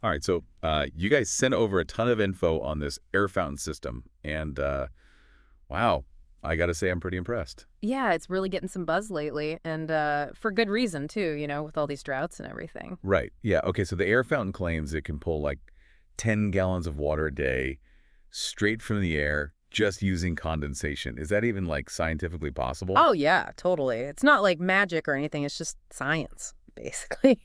All right, so you guys sent over a ton of info on this air fountain system, and wow, I got to say I'm pretty impressed. Yeah, it's really getting some buzz lately, and for good reason too, with all these droughts and everything. Right, yeah, okay, so the air fountain claims it can pull like 10 gallons of water a day straight from the air just using condensation. Is that even like scientifically possible? Oh yeah, totally. It's not like magic or anything, it's just science, basically.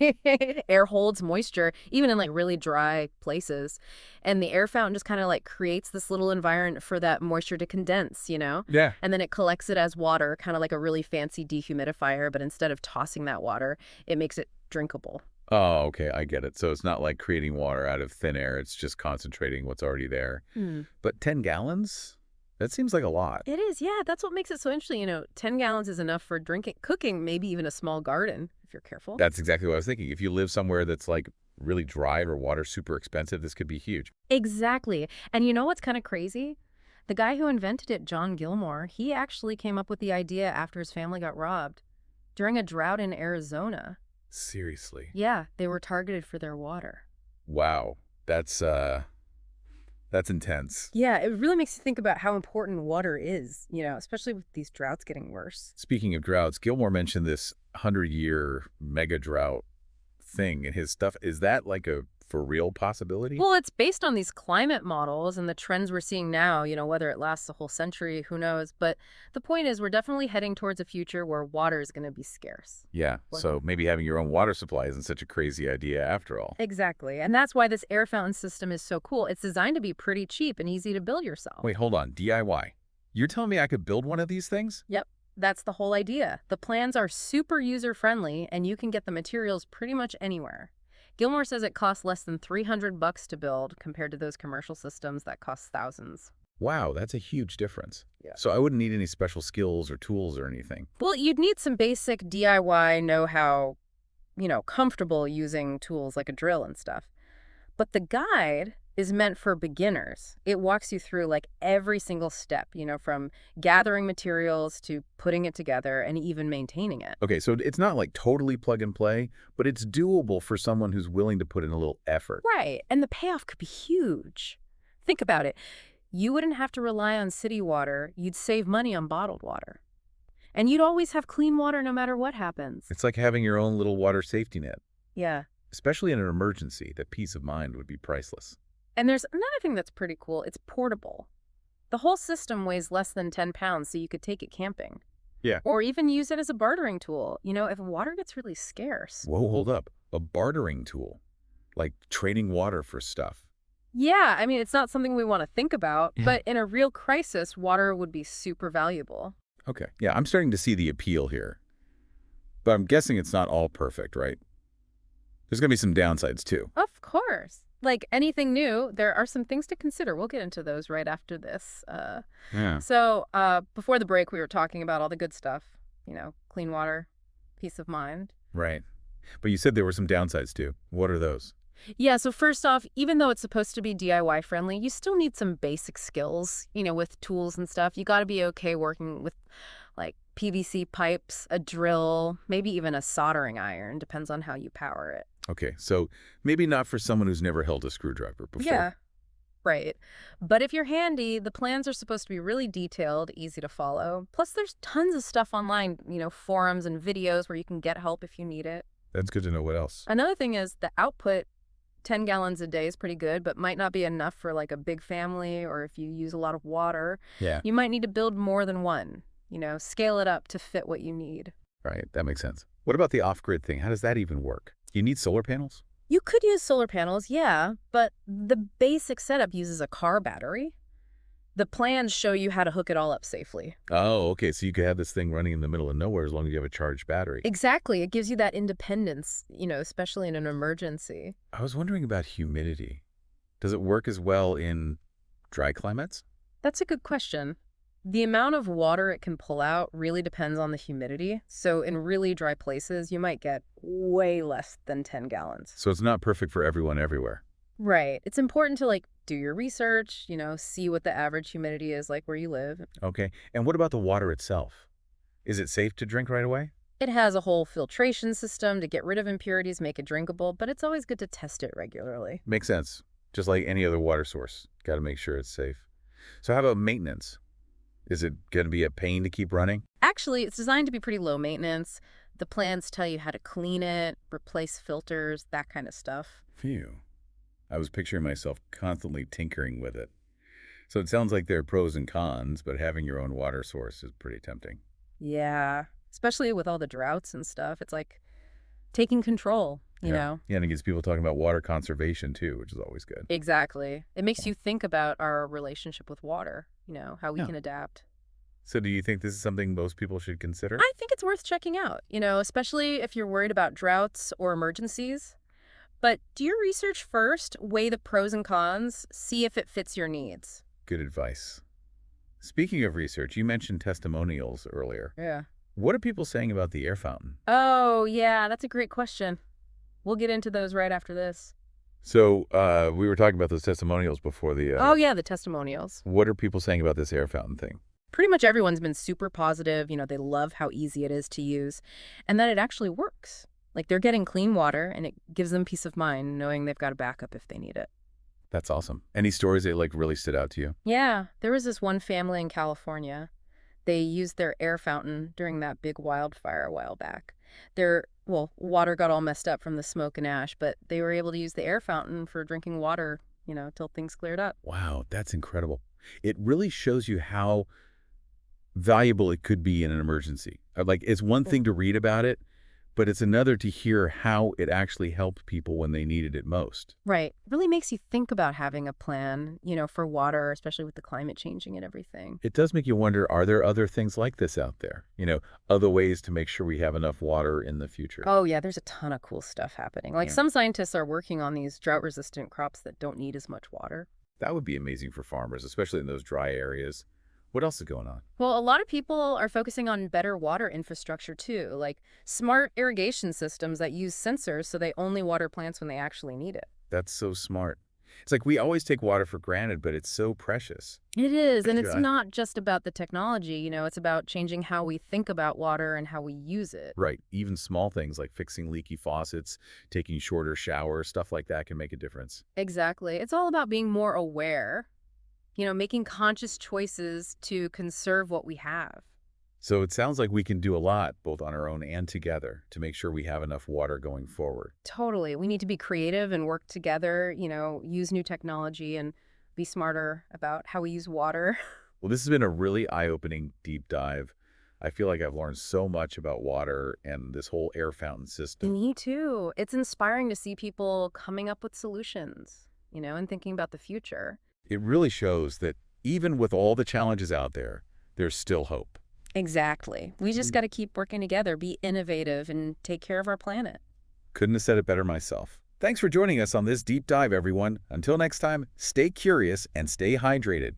Air holds moisture, even in like really dry places. And the air fountain just kind of like creates this little environment for that moisture to condense. Yeah. And then it collects it as water, kind of like a really fancy dehumidifier, but instead of tossing that water, it makes it drinkable. Oh, okay, I get it. So it's not like creating water out of thin air, it's just concentrating what's already there. Hmm. But 10 gallons? That seems like a lot. It is, yeah. That's what makes it so interesting. 10 gallons is enough for drinking, cooking, maybe even a small garden if you're careful. That's exactly what I was thinking. If you live somewhere that's like really dry or water's super expensive, this could be huge. Exactly. And you know what's kind of crazy? The guy who invented it, John Gilmore, he actually came up with the idea after his family got robbed during a drought in Arizona. Seriously. Yeah, they were targeted for their water. Wow. That's intense. Yeah, it really makes you think about how important water is, especially with these droughts getting worse. Speaking of droughts, Gilmore mentioned this 100-year mega drought thing in his stuff. Is that like a for real possibility? Well, it's based on these climate models and the trends we're seeing now, whether it lasts a whole century, who knows. But the point is, we're definitely heading towards a future where water is going to be scarce. Yeah, What? so maybe having your own water supply isn't such a crazy idea after all. Exactly. And that's why this air fountain system is so cool. It's designed to be pretty cheap and easy to build yourself. Wait, hold on. DIY. You're telling me I could build one of these things? Yep. That's the whole idea. The plans are super user friendly and you can get the materials pretty much anywhere. Gilmore says it costs less than $300 to build compared to those commercial systems that cost thousands. Wow, that's a huge difference. Yeah. So I wouldn't need any special skills or tools or anything. Well, you'd need some basic DIY know-how, comfortable using tools like a drill and stuff. But the guide is meant for beginners. It walks you through like every single step, from gathering materials to putting it together and even maintaining it. Okay, so it's not like totally plug and play, but it's doable for someone who's willing to put in a little effort. Right. And the payoff could be huge. Think about it. You wouldn't have to rely on city water. You'd save money on bottled water. And you'd always have clean water no matter what happens. It's like having your own little water safety net. Yeah. Especially in an emergency, that peace of mind would be priceless. And there's another thing that's pretty cool. It's portable. The whole system weighs less than 10 pounds, so you could take it camping. Yeah. Or even use it as a bartering tool, if water gets really scarce. Whoa, hold up. A bartering tool. Like trading water for stuff. Yeah, I mean, it's not something we want to think about, Yeah. but in a real crisis, water would be super valuable. Okay. Yeah, I'm starting to see the appeal here. But I'm guessing it's not all perfect, right? There's going to be some downsides too. Of course. Like anything new, there are some things to consider. We'll get into those right after this. Yeah. Before the break, we were talking about all the good stuff, clean water, peace of mind. Right. But you said there were some downsides too. What are those? Yeah, so first off, even though it's supposed to be DIY friendly, you still need some basic skills, with tools and stuff. You got to be okay working with like PVC pipes, a drill, maybe even a soldering iron, depends on how you power it. Okay, so maybe not for someone who's never held a screwdriver before. Yeah, right. But if you're handy, the plans are supposed to be really detailed, easy to follow. Plus, there's tons of stuff online, forums and videos where you can get help if you need it. That's good to know. What else? Another thing is the output, 10 gallons a day is pretty good, but might not be enough for like a big family or if you use a lot of water. Yeah. You might need to build more than one, scale it up to fit what you need. Right, that makes sense. What about the off-grid thing? How does that even work? You need solar panels? You could use solar panels, yeah, but the basic setup uses a car battery. The plans show you how to hook it all up safely. Oh, okay, so you could have this thing running in the middle of nowhere as long as you have a charged battery. Exactly. It gives you that independence, especially in an emergency. I was wondering about humidity. Does it work as well in dry climates? That's a good question. The amount of water it can pull out really depends on the humidity. So in really dry places, you might get way less than 10 gallons. So it's not perfect for everyone everywhere. Right. It's important to do your research, see what the average humidity is like where you live. Okay, and what about the water itself? Is it safe to drink right away? It has a whole filtration system to get rid of impurities, make it drinkable, but it's always good to test it regularly. Makes sense. Just like any other water source. Got to make sure it's safe. So how about maintenance? Is it going to be a pain to keep running? Actually, it's designed to be pretty low maintenance. The plans tell you how to clean it, replace filters, that kind of stuff. Phew. I was picturing myself constantly tinkering with it. So it sounds like there are pros and cons, but having your own water source is pretty tempting. Yeah, especially with all the droughts and stuff. It's like taking control, you Yeah. know? Yeah, and it gets people talking about water conservation too, which is always good. Exactly. It makes you think about our relationship with water, how we Yeah. can adapt. So do you think this is something most people should consider? I think it's worth checking out, especially if you're worried about droughts or emergencies. But do your research first, weigh the pros and cons, see if it fits your needs. Good advice. Speaking of research, you mentioned testimonials earlier. Yeah. What are people saying about the air fountain? Oh, yeah, that's a great question. We'll get into those right after this. So we were talking about those testimonials before the... Oh, yeah, the testimonials. What are people saying about this air fountain thing? Pretty much everyone's been super positive. They love how easy it is to use and that it actually works. Like they're getting clean water and it gives them peace of mind knowing they've got a backup if they need it. That's awesome. Any stories that really stood out to you? Yeah, there was this one family in California. They used their air fountain during that big wildfire a while back. Water got all messed up from the smoke and ash, but they were able to use the air fountain for drinking water, till things cleared up. Wow, that's incredible. It really shows you how valuable it could be in an emergency. It's one thing to read about it, but it's another to hear how it actually helped people when they needed it most. Right. Really makes you think about having a plan, for water, especially with the climate changing and everything. It does make you wonder, are there other things like this out there? Other ways to make sure we have enough water in the future. Oh, yeah, there's a ton of cool stuff happening. Like Yeah. some scientists are working on these drought-resistant crops that don't need as much water. That would be amazing for farmers, especially in those dry areas. What else is going on? Well, a lot of people are focusing on better water infrastructure too, like smart irrigation systems that use sensors so they only water plants when they actually need it. That's so smart. It's like we always take water for granted, but it's so precious. It is, and it's Yeah. not just about the technology, it's about changing how we think about water and how we use it. Right. Even small things like fixing leaky faucets, taking shorter showers, stuff like that can make a difference. Exactly. It's all about being more aware, making conscious choices to conserve what we have. So it sounds like we can do a lot, both on our own and together, to make sure we have enough water going forward. Totally. We need to be creative and work together, use new technology and be smarter about how we use water. Well, this has been a really eye-opening deep dive. I feel like I've learned so much about water and this whole air fountain system. Me too. It's inspiring to see people coming up with solutions, and thinking about the future. It really shows that even with all the challenges out there, there's still hope. Exactly. We just got to keep working together, be innovative, and take care of our planet. Couldn't have said it better myself. Thanks for joining us on this deep dive, everyone. Until next time, stay curious and stay hydrated.